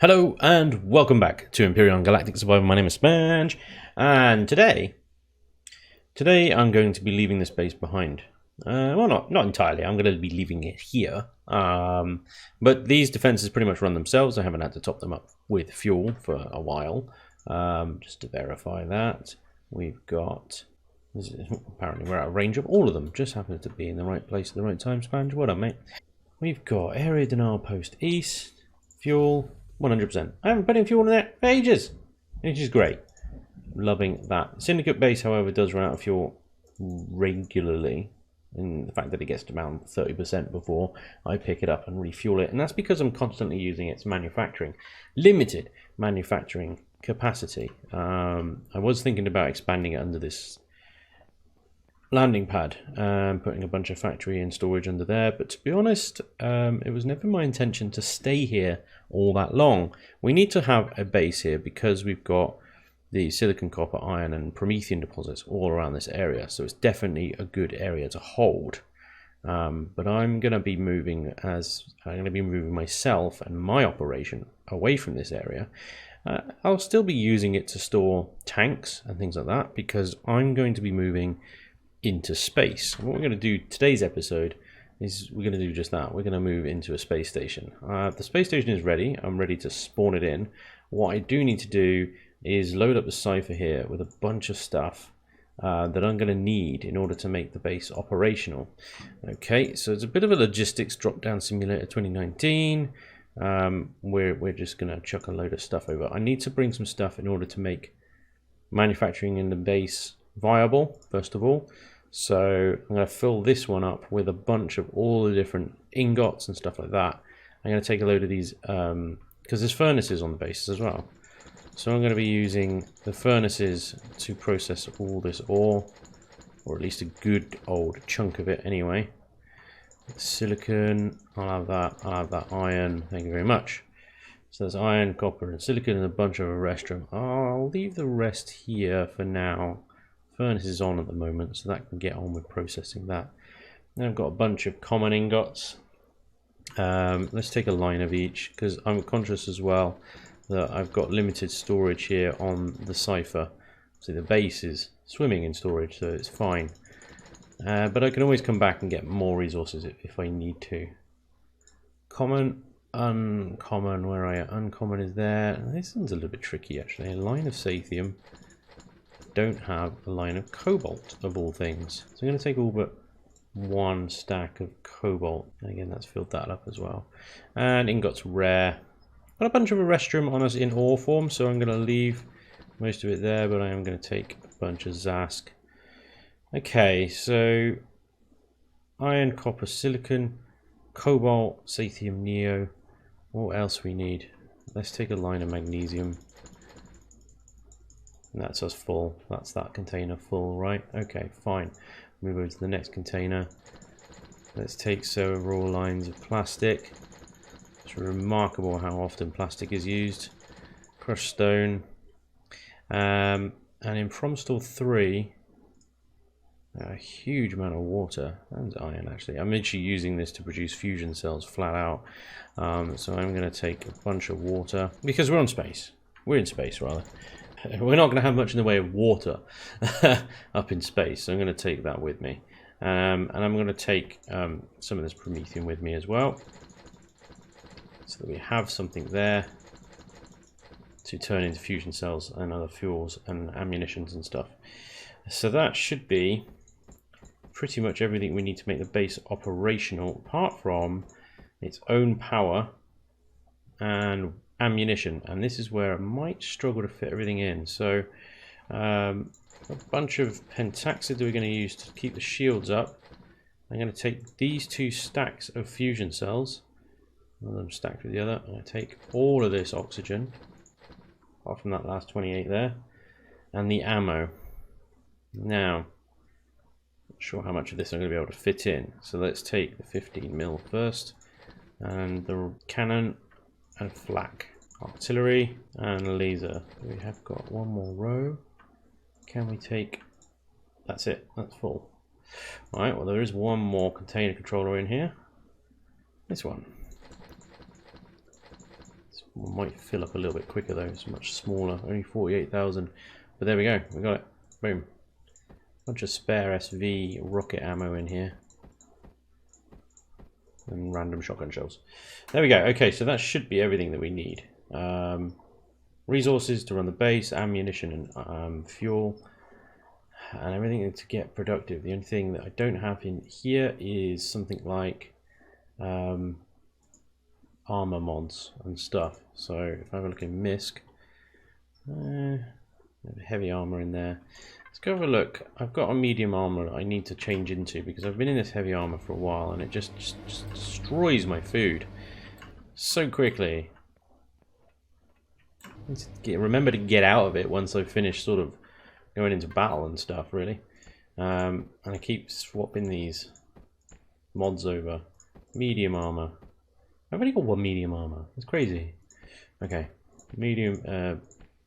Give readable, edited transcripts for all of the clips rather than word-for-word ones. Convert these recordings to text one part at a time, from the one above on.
Hello and welcome back to Empyrion Galactic Survival. My name is Spanj, and today I'm going to be leaving this base behind. Well, not entirely. I'm going to be leaving it here. But these defenses pretty much run themselves. I haven't had to top them up with fuel for a while. Just to verify that, we've got. Apparently, we're out of range of all of them. Just happens to be in the right place at the right time. Spanj, what up, mate? We've got area denial post east, fuel. 100%. I haven't put in fuel in there for ages, which is great. Loving that. Syndicate base, however, does run out of fuel regularly. And the fact that it gets to around 30% before I pick it up and refuel it. And that's because I'm constantly using its limited manufacturing capacity. I was thinking about expanding it under this landing pad and putting a bunch of factory and storage under there, but to be honest, it was never my intention to stay here all that long. We need to have a base here because we've got the silicon, copper, iron and promethium deposits all around this area, so it's definitely a good area to hold. But I'm going to be moving myself and my operation away from this area. I'll still be using it to store tanks and things like that because I'm going to be moving into space. And what we're going to do today's episode is we're going to do just that. We're going to move into a space station. The space station is ready. I'm ready to spawn it in. What I do need to do is load up the cipher here with a bunch of stuff that I'm going to need in order to make the base operational. Okay, so it's a bit of a logistics drop-down simulator 2019. We're just going to chuck a load of stuff over. I need to bring some stuff in order to make manufacturing in the base viable, first of all. So I'm going to fill this one up with a bunch of all the different ingots and stuff like that. I'm going to take a load of these because there's furnaces on the base as well. So I'm going to be using the furnaces to process all this ore, or at least a good old chunk of it anyway. Silicon, I'll have that iron, thank you very much. So there's iron, copper and silicon and a bunch of a restroom. I'll leave the rest here for now. Furnace is on at the moment, so that can get on with processing that. Then I've got a bunch of common ingots. Let's take a line of each, because I'm conscious as well that I've got limited storage here on the cipher. So the base is swimming in storage, so it's fine. But I can always come back and get more resources if I need to. Common, uncommon, where are you? Uncommon is there. This one's a little bit tricky actually. A line of sathium. Don't have a line of cobalt of all things, so I'm going to take all but one stack of cobalt, and again that's filled that up as well. And ingots rare. Got a bunch of a restroom on us in ore form, so I'm going to leave most of it there, but I am going to take a bunch of zask. Okay, so iron, copper, silicon, cobalt, sathium, neo. What else we need? Let's take a line of magnesium. And that's us full. That's that container full, right? Okay, fine. Move over to the next container. Let's take several lines of plastic. It's remarkable how often plastic is used. Crushed stone. And in Promstall 3, a huge amount of water. And iron, actually. I'm actually using this to produce fusion cells flat out. So I'm going to take a bunch of water. Because we're on space. We're in space, rather. We're not going to have much in the way of water up in space, so I'm going to take that with me. And I'm going to take some of this promethium with me as well, so that we have something there to turn into fusion cells and other fuels and ammunitions and stuff. So that should be pretty much everything we need to make the base operational, apart from its own power and ammunition, and this is where I might struggle to fit everything in. So a bunch of pentaxid that we're going to use to keep the shields up. I'm going to take these two stacks of fusion cells, one of them stacked with the other. I'm going to take all of this oxygen, apart from that last 28 there, and the ammo. Now, not sure how much of this I'm going to be able to fit in, so let's take the 15mm first, and the cannon and flak. Artillery and laser. We have got one more row. Can we take... That's it. That's full. Alright, well there is one more container controller in here. This one. Let's Might fill up a little bit quicker though. It's much smaller, only 48,000. But there we go, we got it. Boom. Bunch of spare SV rocket ammo in here. And random shotgun shells. There we go. Okay, so that should be everything that we need. Resources to run the base, ammunition and fuel. And everything to get productive. The only thing that I don't have in here is something like armor mods and stuff. So if I have a look in MISC, heavy armor in there. Let's go have a look. I've got a medium armor that I need to change into because I've been in this heavy armor for a while and it just destroys my food so quickly. Remember to get out of it once I've finished sort of going into battle and stuff, really. And I keep swapping these mods over. Medium armor. I've only got one medium armor. It's crazy. Okay. Medium,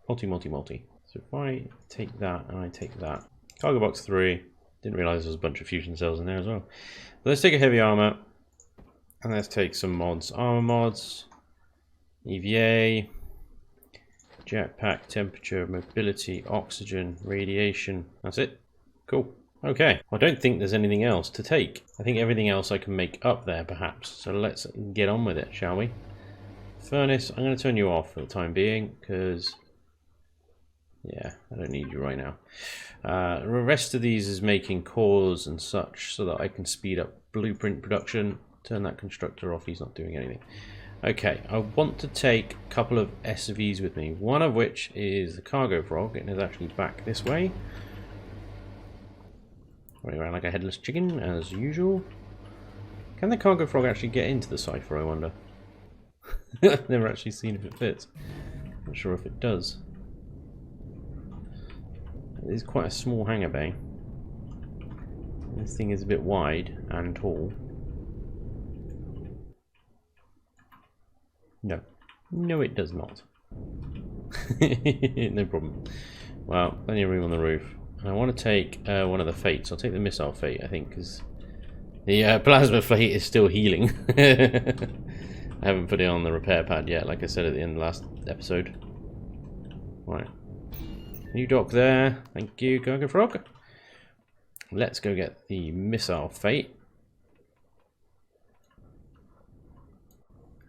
multi. So if I take that and I take that. Cargo box 3. Didn't realize there was a bunch of fusion cells in there as well. But let's take a heavy armor. And let's take some mods. Armor mods. EVA. Jetpack, temperature, mobility, oxygen, radiation. That's it. Cool. Okay. I don't think there's anything else to take. I think everything else I can make up there, perhaps. So let's get on with it, shall we? Furnace, I'm going to turn you off for the time being, because... yeah, I don't need you right now. The rest of these is making cores and such, so that I can speed up blueprint production. Turn that constructor off, he's not doing anything. Okay, I want to take a couple of SVs with me, one of which is the cargo frog, and is actually back this way. Running around like a headless chicken, as usual. Can the cargo frog actually get into the cipher, I wonder? I've never actually seen if it fits. Not sure if it does. It is quite a small hangar bay. This thing is a bit wide and tall. No. No, it does not. No problem. Well, plenty of room on the roof. And I want to take one of the fates. I'll take the missile fate, I think, because the plasma fate is still healing. I haven't put it on the repair pad yet, like I said at the end of the last episode. Right. New dock there. Thank you, Cargo Frog. Let's go get the missile fate.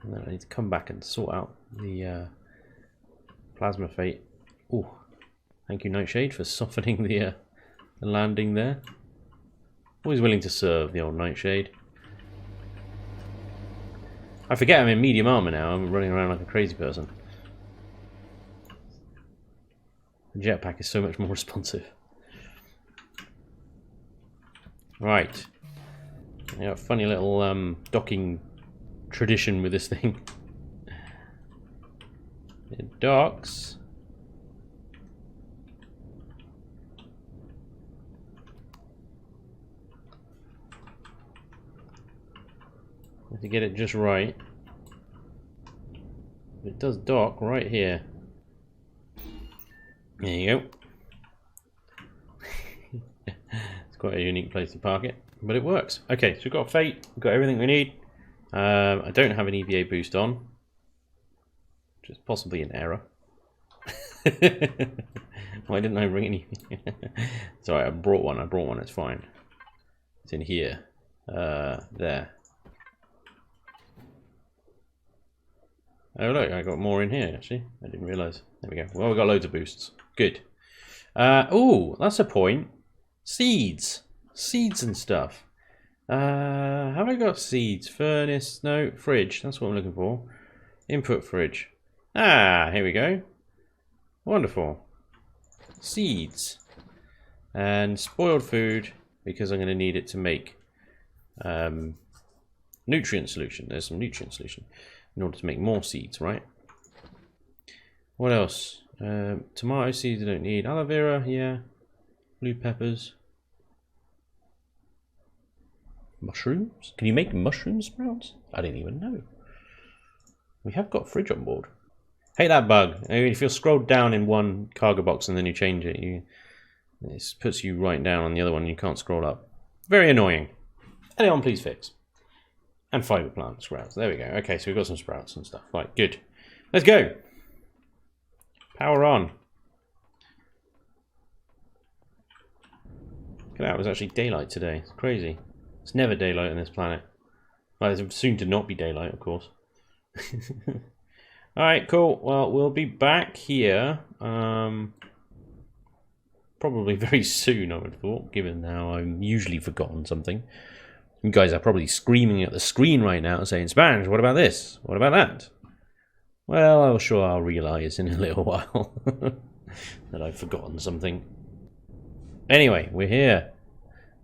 And then I need to come back and sort out the plasma fate. Oh, thank you, Nightshade, for softening the landing there. Always willing to serve, the old Nightshade. I forget I'm in medium armor now. I'm running around like a crazy person. The jetpack is so much more responsive. Right. Yeah, funny little docking tradition with this thing. It docks. Have to get it just right. It does dock right here. There you go. It's quite a unique place to park it, but it works. Okay, so we've got a fate, we've got everything we need. I don't have an EVA boost on, which is possibly an error. Why didn't I bring any? Sorry, I brought one, it's fine. It's in here. There. Oh look, I got more in here actually. I didn't realise. There we go. Well, we got loads of boosts. Good. Oh, that's a point. Seeds. Seeds and stuff. Have I got seeds? Furnace? No, fridge. That's what I'm looking for. Input fridge. Ah, here we go. Wonderful. Seeds. And spoiled food, because I'm going to need it to make nutrient solution. There's some nutrient solution in order to make more seeds, right? What else? Tomato seeds I don't need. Aloe vera, yeah. Blue peppers. Mushrooms? Can you make mushroom sprouts? I didn't even know. We have got a fridge on board. Hate that bug. If you scroll down in one cargo box and then you change it, it puts you right down on the other one and you can't scroll up. Very annoying. Anyone please fix. And fiber plant sprouts. There we go. Okay, so we've got some sprouts and stuff. Right, good. Let's go. Power on. Look at that, it was actually daylight today. It's crazy. It's never daylight on this planet. Well, it's soon to not be daylight, of course. Alright, cool. Well, we'll be back here. Probably very soon, I would have thought, given how I'm usually forgotten something. You guys are probably screaming at the screen right now saying, Spanj, what about this? What about that? Well, I'm sure I'll realise in a little while that I've forgotten something. Anyway, we're here.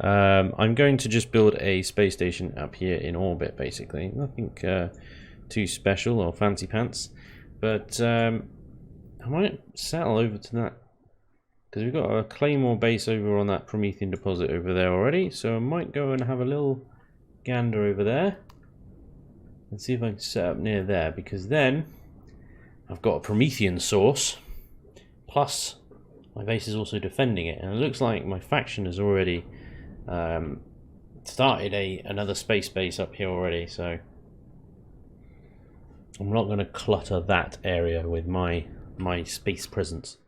I'm going to just build a space station up here in orbit, basically. Nothing too special or fancy pants. But I might settle over to that. Because we've got a Claymore base over on that Promethean deposit over there already. So I might go and have a little gander over there. And see if I can set up near there. Because then I've got a Promethean source. Plus my base is also defending it. And it looks like my faction has already started another space base up here already. So I'm not going to clutter that area with my space presence.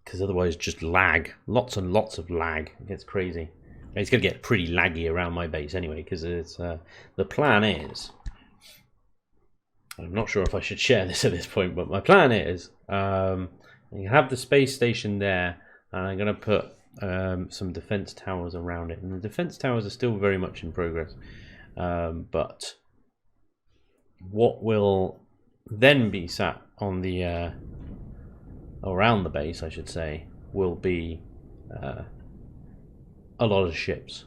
Because otherwise just lag. Lots and lots of lag. It gets crazy. It's going to get pretty laggy around my base anyway, because it's the plan is, I'm not sure if I should share this at this point, but my plan is you have the space station there, and I'm going to put some defense towers around it. And the defense towers are still very much in progress. But what will then be sat on the around the base, I should say, will be a lot of ships.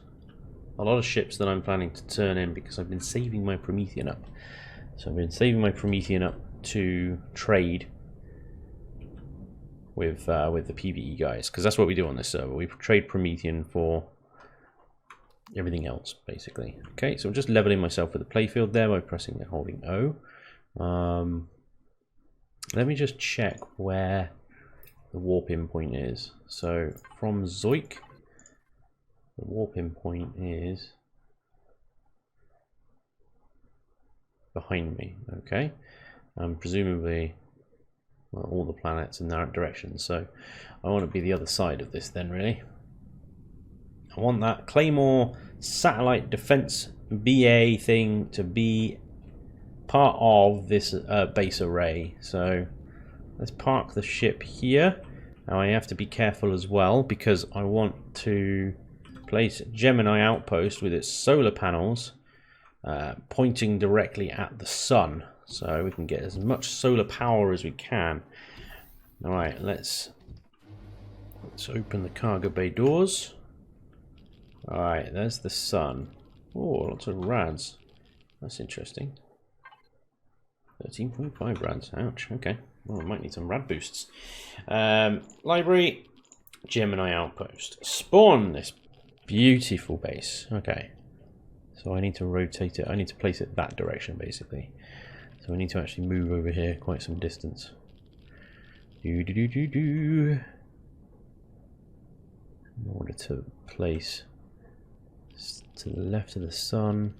A lot of ships that I'm planning to turn in because I've been saving my Promethean up. So I've been saving my Promethean up to trade with the PvE guys, because that's what we do on this server. We trade Promethean for everything else, basically. Okay, so I'm just leveling myself with the playfield there by pressing and holding O. Let me just check where the warp-in point is. So from Zoik, the warp-in point is behind me. Okay, presumably, well, all the planets in that direction. So I want to be the other side of this then, really. I want that Claymore satellite defense BA thing to be part of this base array. So let's park the ship here. Now I have to be careful as well, because I want to place Gemini outpost with its solar panels pointing directly at the sun, so we can get as much solar power as we can. All right, let's open the cargo bay doors. All right, there's the sun. Oh, lots of rads. That's interesting. 13.5 rads. Ouch. Okay. Well, I might need some rad boosts. Library, Gemini outpost. Spawn this beautiful base. Okay. So I need to rotate it. I need to place it that direction, basically. So I need to actually move over here quite some distance. In order to place to the left of the sun.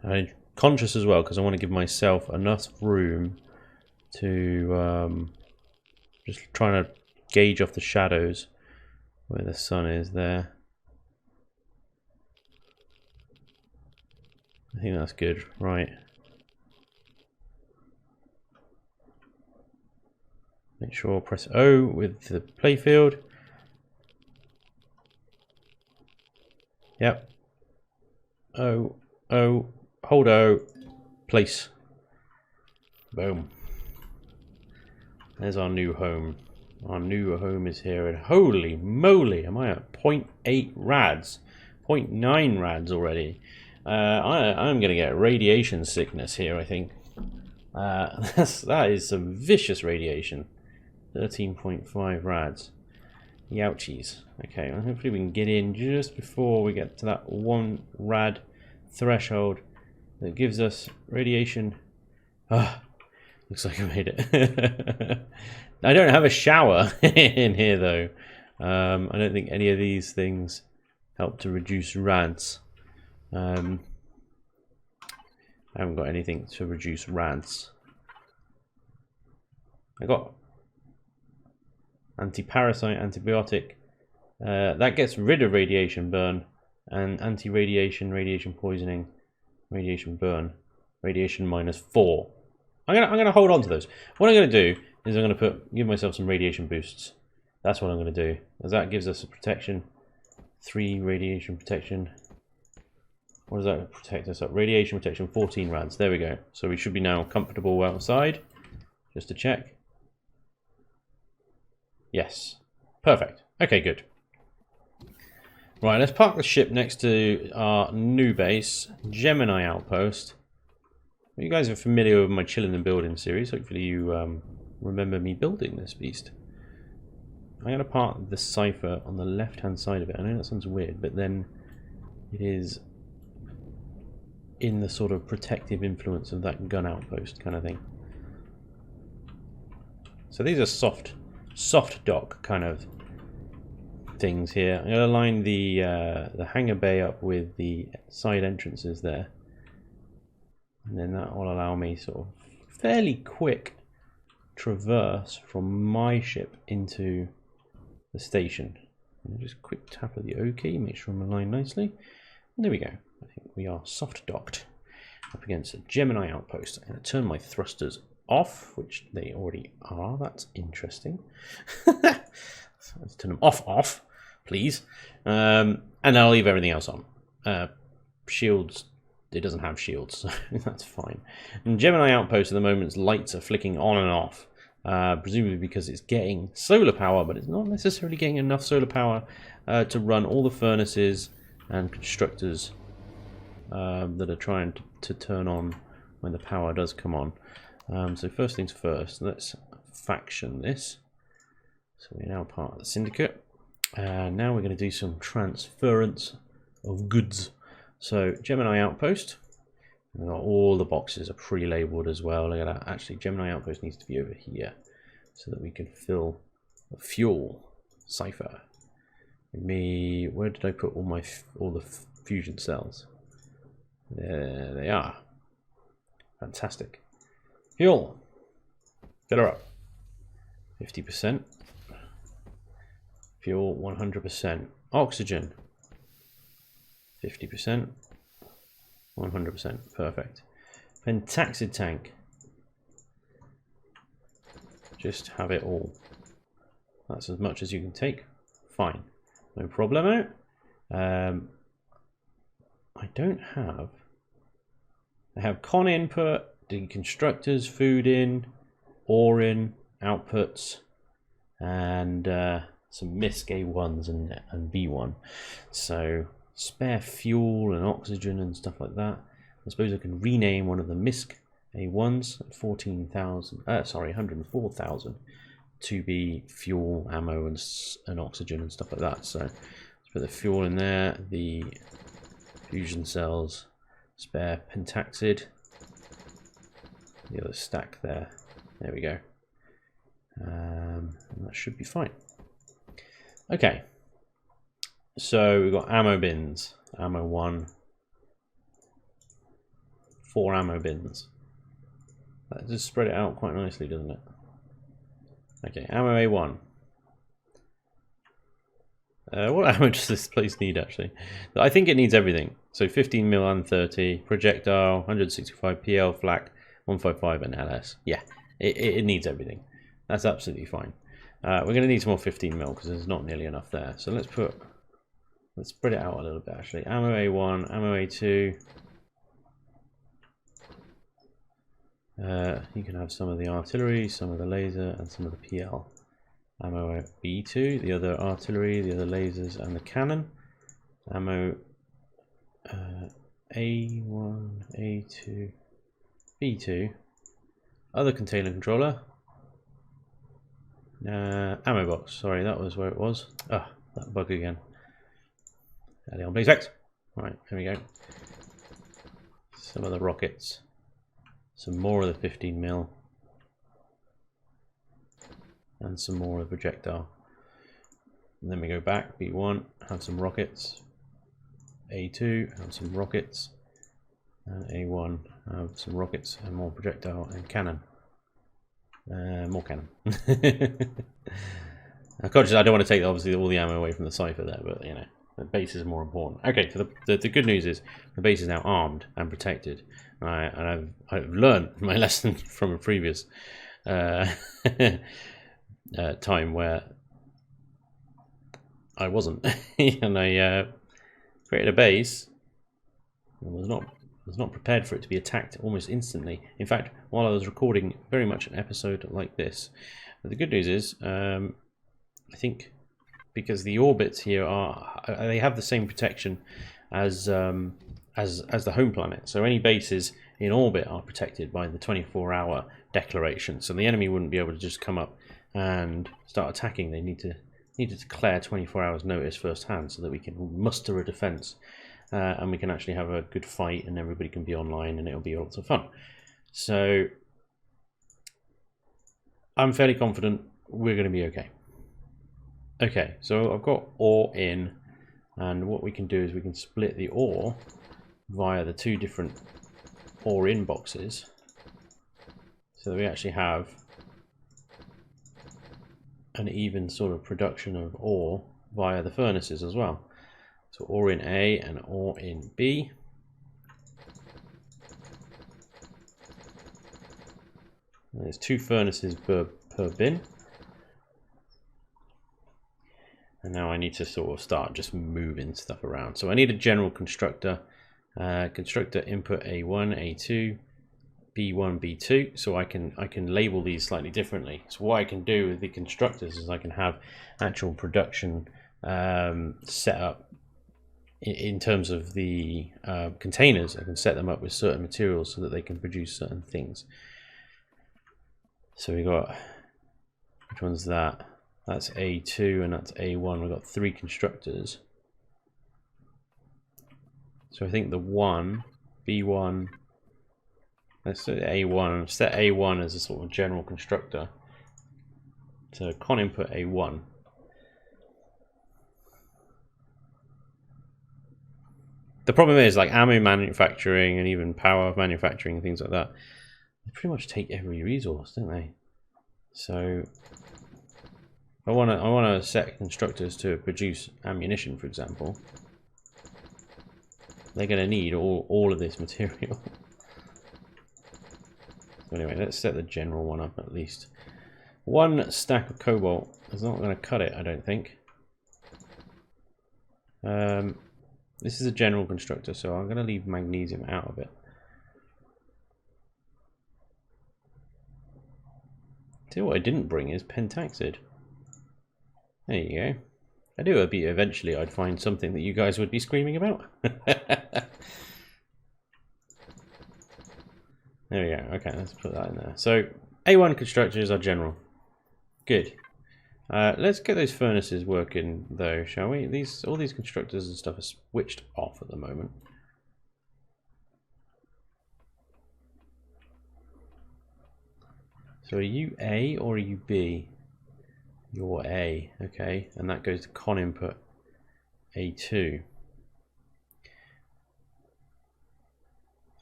I'm conscious as well, because I want to give myself enough room to just trying to gauge off the shadows where the sun is there. I think that's good, right? Make sure press O with the playfield. Yep. O, hold O, place. Boom. There's our new home. Our new home is here, and holy moly, am I at 0.8 rads? 0.9 rads already. I'm going to get radiation sickness here, I think. That is some vicious radiation. 13.5 rads. Youchies. Okay, well, hopefully we can get in just before we get to that 1 rad threshold that gives us radiation. Ah, looks like I made it. I don't have a shower in here though. I don't think any of these things help to reduce rads. I haven't got anything to reduce rads. I got anti-parasite, antibiotic. That gets rid of radiation burn, and anti-radiation, radiation poisoning, radiation burn, radiation -4. I'm gonna hold on to those. What I'm gonna do is I'm gonna give myself some radiation boosts. That's what I'm gonna do, as that gives us a protection. 3 radiation protection. What does that protect us up? Radiation protection 14 rads. There we go. So we should be now comfortable outside. Just to check. Yes. Perfect. Okay, good. Right, let's park the ship next to our new base, Gemini Outpost. You guys are familiar with my Chilling and Building series. Hopefully you remember me building this beast. I'm going to park the Cypher on the left-hand side of it. I know that sounds weird, but then it is in the sort of protective influence of that gun outpost kind of thing. So these are soft dock kind of things here. I'm going to line the hangar bay up with the side entrances there, and then that will allow me sort of fairly quick traverse from my ship into the station. And just quick tap of the O key, make sure I'm aligned nicely, and there we go. I think we are soft docked up against a Gemini outpost. I'm going to turn my thrusters off, which they already are. That's interesting. Let's turn them off, please. And I'll leave everything else on. Shields, it doesn't have shields, so that's fine. And Gemini Outpost at the moment's lights are flicking on and off, presumably because it's getting solar power, but it's not necessarily getting enough solar power to run all the furnaces and constructors that are trying to turn on when the power does come on. So first things first, let's faction this. So we're now part of the syndicate. Now we're going to do some transference of goods. So Gemini Outpost, all the boxes are pre-labeled as well. Look at that. Actually, Gemini Outpost needs to be over here so that we can fill the fuel cipher. Where did I put all the fusion cells? There they are. Fantastic. Fuel. Fill her up. 50%. Fuel 100%. Oxygen 50%. 100%. Perfect. Pentaxid tank. Just have it all. That's as much as you can take. Fine. No problemo. I don't have... I have con input, deconstructors, food in, ore in, outputs, and some MISC A1s and B1. So spare fuel and oxygen and stuff like that. I suppose I can rename one of the MISC A1s at 104,000 to be fuel, ammo, and oxygen and stuff like that. So let's put the fuel in there, the fusion cells, spare pentaxid, the other stack there. There we go. And that should be fine. Okay, so we've got ammo bins. Ammo 1, 4 ammo bins. That just spread it out quite nicely, doesn't it? Okay, ammo A1. What ammo does this place need, actually? I think it needs everything. So 15 mil and 30, projectile, 165 PL, flak, 155 and LS. Yeah, it needs everything. That's absolutely fine. We're going to need some more 15 mil because there's not nearly enough there. So let's spread it out a little bit, actually. Ammo A1, ammo A2. You can have some of the artillery, some of the laser, and some of the PL. Ammo B2, the other artillery, the other lasers, and the cannon. Ammo A1, A2, B2. Other container controller. Ammo box, sorry, that was where it was. Ah, that bug again. Leon Blaze X. Right, here we go. Some of the rockets. Some more of the 15 mil. And some more of the projectile. And then we go back, B1, have some rockets. A2 have some rockets, and A1 have some rockets and more projectile and cannon. More cannon. I don't want to take obviously all the ammo away from the cipher there, but you know, the base is more important. Okay, so the good news is the base is now armed and protected. And I've learned my lesson from a previous time where I wasn't, and I created a base and was not prepared for it to be attacked almost instantly. In fact, while I was recording very much an episode like this. But the good news is, I think because the orbits here they have the same protection as the home planet. So any bases in orbit are protected by the 24-hour declaration. So the enemy wouldn't be able to just come up and start attacking. They need to declare 24 hours notice firsthand so that we can muster a defense and we can actually have a good fight and everybody can be online and it'll be lots of fun. So I'm fairly confident we're going to be okay. Okay, so I've got ore in, and what we can do is we can split the ore via the two different ore in boxes so that we actually have an even sort of production of ore via the furnaces as well. So ore in A and ore in B. And there's 2 furnaces per bin. And now I need to sort of start just moving stuff around. So I need a general constructor. Constructor input A1, A2, B1, B2. So I can label these slightly differently. So what I can do with the constructors is I can have actual production set up in terms of the containers. I can set them up with certain materials so that they can produce certain things. So we got, which one's that? That's A2 and that's A1. We've got 3 constructors. So I think the B1, let's set A1, set A1 as a sort of general constructor. So con input A1. The problem is, like ammo manufacturing and even power manufacturing and things like that, they pretty much take every resource, don't they? So I want to set constructors to produce ammunition, for example. They're going to need all of this material. So anyway, let's set the general one up at least. 1 stack of cobalt is not going to cut it, I don't think. This is a general constructor, so I'm going to leave magnesium out of it. See, what I didn't bring is pentaxid. There you go. I do hope eventually I'd find something that you guys would be screaming about. There we go. Okay, let's put that in there. So A1 constructors are general. Good. Let's get those furnaces working though, shall we? All these constructors and stuff are switched off at the moment. So are you A or are you B? You're A, okay, and that goes to con input A2.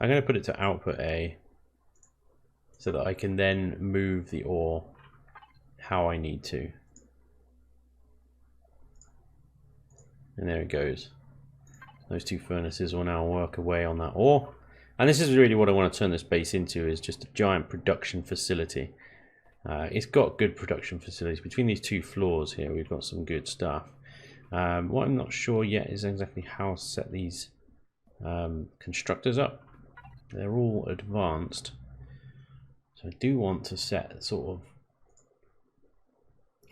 I'm going to put it to output A so that I can then move the ore how I need to. And there it goes. Those 2 furnaces will now work away on that ore. And this is really what I want to turn this base into, is just a giant production facility. It's got good production facilities. Between these 2 floors here, we've got some good stuff. What I'm not sure yet is exactly how to set these constructors up. They're all advanced. So I do want to set sort of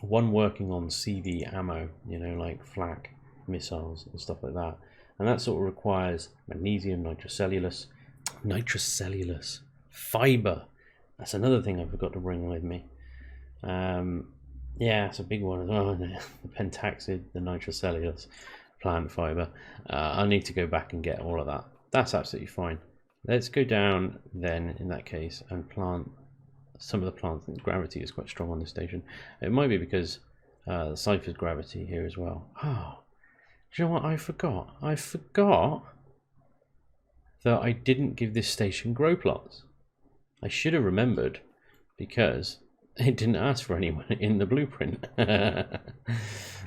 one working on CV ammo, you know, like flak missiles and stuff like that. And that sort of requires magnesium, nitrocellulose, fiber. That's another thing I forgot to bring with me. Yeah, it's a big one as well, isn't it? The pentaxid, the nitrocellulose, plant fiber. I'll need to go back and get all of that. That's absolutely fine. Let's go down then, in that case, and plant some of the plants. I think gravity is quite strong on this station. It might be because the cipher's gravity here as well. Oh, you know what? I forgot. I forgot that I didn't give this station grow plots. I should have remembered because it didn't ask for anyone in the blueprint.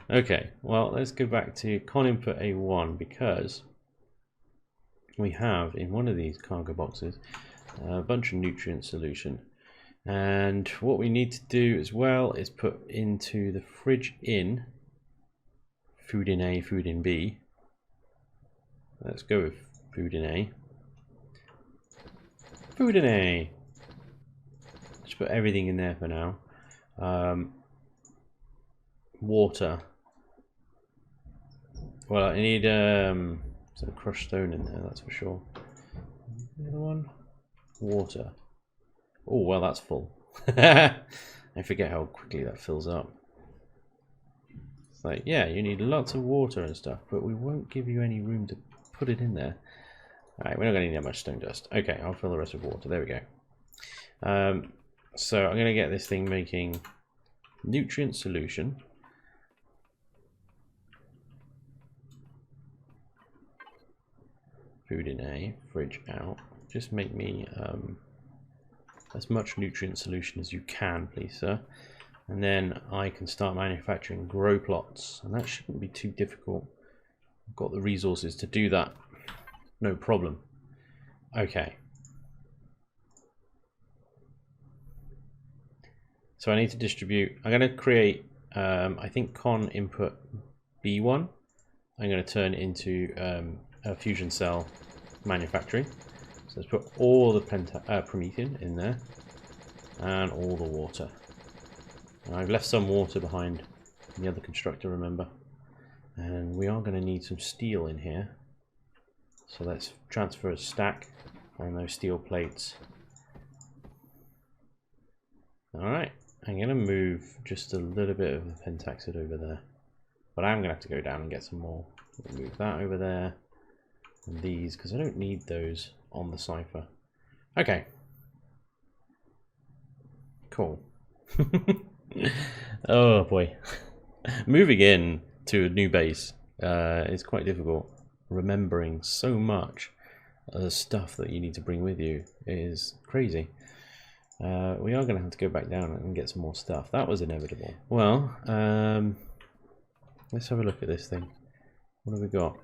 Okay, well, let's go back to con input A1 because we have in one of these cargo boxes a bunch of nutrient solution. And what we need to do as well is put into the fridge in food in A, food in B. Let's go with food in A. Food in A. Just put everything in there for now. Water. Well, I need some crushed stone in there, that's for sure. The other one? Water. Oh, well, that's full. I forget how quickly that fills up. It's like, yeah, you need lots of water and stuff, but we won't give you any room to put it in there. Alright, we're not going to need that much stone dust. Okay, I'll fill the rest with water. There we go. So I'm going to get this thing making nutrient solution. Food in A, fridge out. Just make me as much nutrient solution as you can, please, sir. And then I can start manufacturing grow plots, and that shouldn't be too difficult. I've got the resources to do that. No problem. Okay. So I need to distribute. I'm going to create, I think, con input B1. I'm going to turn into a fusion cell manufacturing. So let's put all the Promethean in there and all the water. And I've left some water behind in the other constructor, remember. And we are going to need some steel in here. So let's transfer a stack on those steel plates. Alright, I'm going to move just a little bit of the pentaxid over there. But I'm going to have to go down and get some more. We'll move that over there. And these, because I don't need those on the cipher. Okay. Cool. Oh boy. Moving in to a new base is quite difficult. Remembering so much stuff that you need to bring with you is crazy. We are going to have to go back down and get some more stuff. That was inevitable. Well, let's have a look at this thing. What have we got?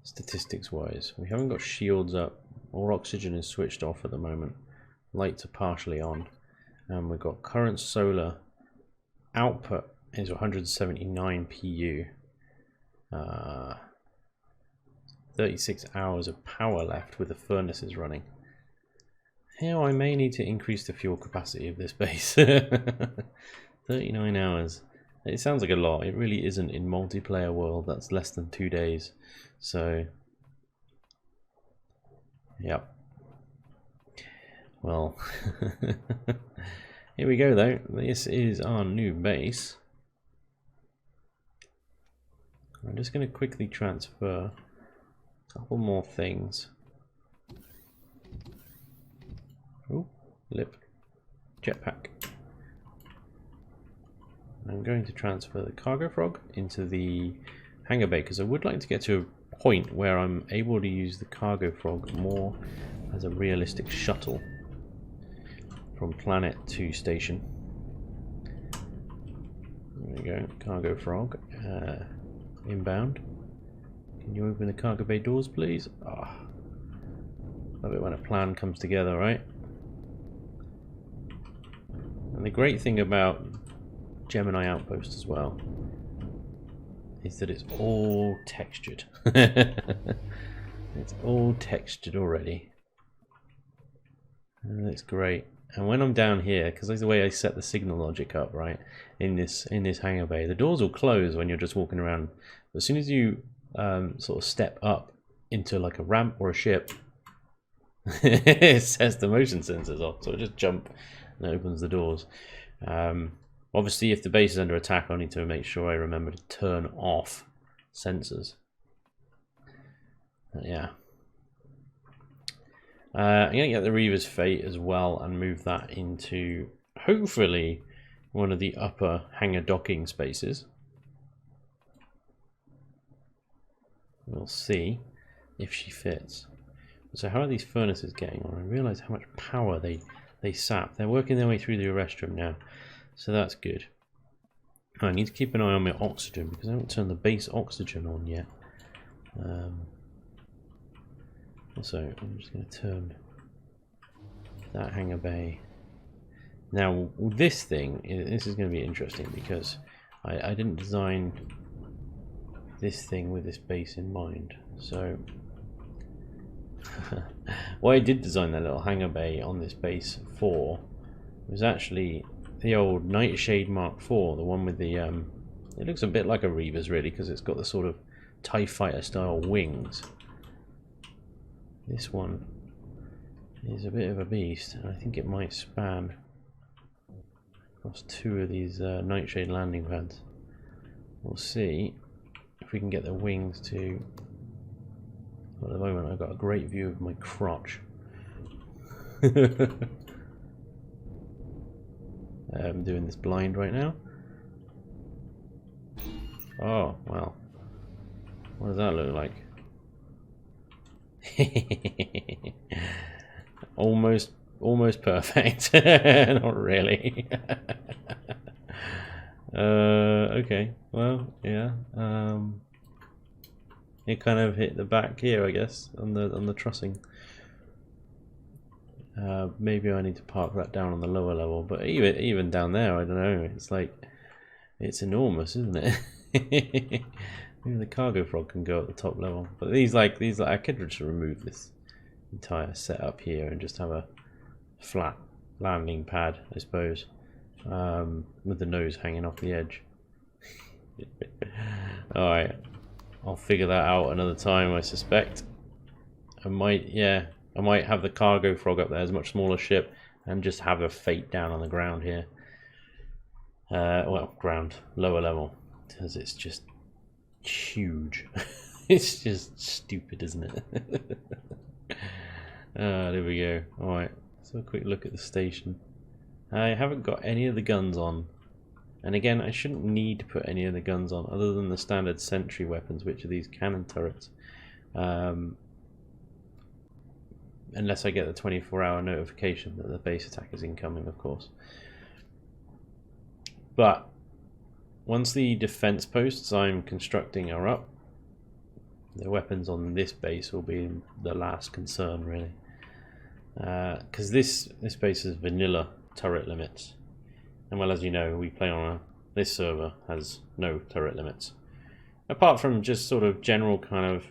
Statistics wise, we haven't got shields up. All oxygen is switched off at the moment. Lights are partially on. And we've got current solar output is 179 PU. 36 hours of power left with the furnaces running. Now I may need to increase the fuel capacity of this base. 39 hours. It sounds like a lot. It really isn't in multiplayer world. That's less than 2 days. So, yep. Well, here we go though. This is our new base. I'm just going to quickly transfer a couple more things. Oh, lip. Jetpack. I'm going to transfer the cargo frog into the hangar bay because I would like to get to a point where I'm able to use the cargo frog more as a realistic shuttle from planet to station. There we go, cargo frog, inbound. Can you open the cargo bay doors, please? Ah, love it when a plan comes together, right? And the great thing about Gemini Outpost as well is that it's all textured. It's all textured already. And it's great. And when I'm down here, because that's the way I set the signal logic up, right? In this hangar bay, the doors will close when you're just walking around. But as soon as you sort of step up into like a ramp or a ship, it sets the motion sensors off. So it just jump and opens the doors. Obviously, if the base is under attack, I need to make sure I remember to turn off sensors. Yeah. I'm going to get the Reaver's Fate as well and move that into, hopefully, one of the upper hangar docking spaces. We'll see if she fits. So how are these furnaces getting on? I realise how much power they sap. They're working their way through the arrest room now, so that's good. I need to keep an eye on my oxygen because I haven't turned the base oxygen on yet. So I'm just going to turn that hangar bay. Now this thing, this is going to be interesting because I didn't design this thing with this base in mind. So what I did design that little hangar bay on this base for was actually the old Nightshade Mark IV, the one with the it looks a bit like a Reaver's really because it's got the sort of TIE fighter style wings. This one is a bit of a beast, and I think it might span across two of these Nightshade landing pads. We'll see if we can get the wings to... Well, at the moment I've got a great view of my crotch. I'm doing this blind right now. Oh, well. What does that look like? almost perfect. Not really. Okay, well, yeah. It kind of hit the back here, I guess, on the trussing. Maybe I need to park that down on the lower level, but even down there, I don't know. It's like, it's enormous, isn't it? Maybe the cargo frog can go at the top level, but these I could just remove this entire setup here and just have a flat landing pad, I suppose, with the nose hanging off the edge. All right, I'll figure that out another time, I suspect. I might have the cargo frog up there as a much smaller ship and just have a fate down on the ground here. Well, lower level, because it's just huge. It's just stupid, isn't it? There we go. Alright, let's have a quick look at the station. I haven't got any of the guns on. And again, I shouldn't need to put any of the guns on other than the standard sentry weapons, which are these cannon turrets. Unless I get the 24-hour notification that the base attack is incoming, of course. But once the defense posts I'm constructing are up, the weapons on this base will be the last concern, really. Because this base is vanilla turret limits. And well, as you know, we play on this server has no turret limits. Apart from just sort of general kind of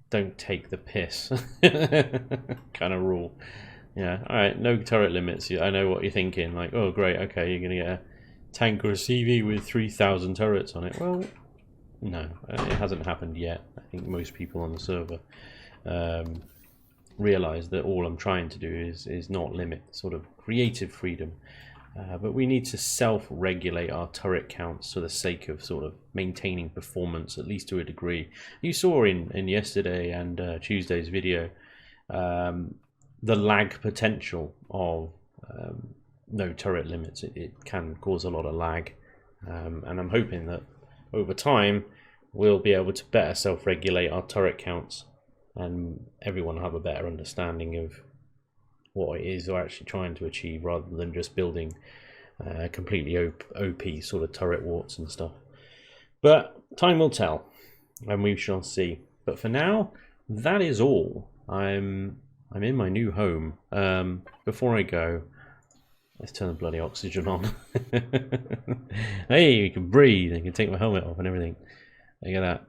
don't take the piss kind of rule. Yeah, alright, no turret limits. I know what you're thinking, like, oh great, okay, you're going to get a tank or a CV with 3,000 turrets on it. Well, no, it hasn't happened yet. I think most people on the server realise that all I'm trying to do is not limit sort of creative freedom. But we need to self-regulate our turret counts for the sake of sort of maintaining performance, at least to a degree. You saw in yesterday and Tuesday's video the lag potential of no turret limits. It can cause a lot of lag, and I'm hoping that over time we'll be able to better self-regulate our turret counts and everyone will have a better understanding of what it is we're actually trying to achieve, rather than just building completely OP sort of turret warts and stuff. But time will tell, and we shall see. But for now, that is all. I'm in my new home. Before I go, let's turn the bloody oxygen on. Hey, we can breathe. I can take my helmet off and everything. Look at that.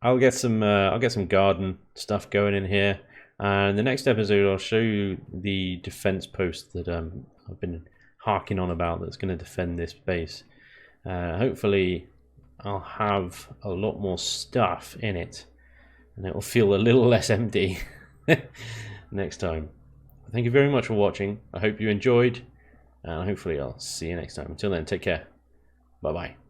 I'll get some garden stuff going in here. And the next episode, I'll show you the defense post that I've been harking on about that's going to defend this base. Hopefully, I'll have a lot more stuff in it, and it will feel a little less empty next time. Thank you very much for watching. I hope you enjoyed, and hopefully I'll see you next time. Until then, take care. Bye-bye.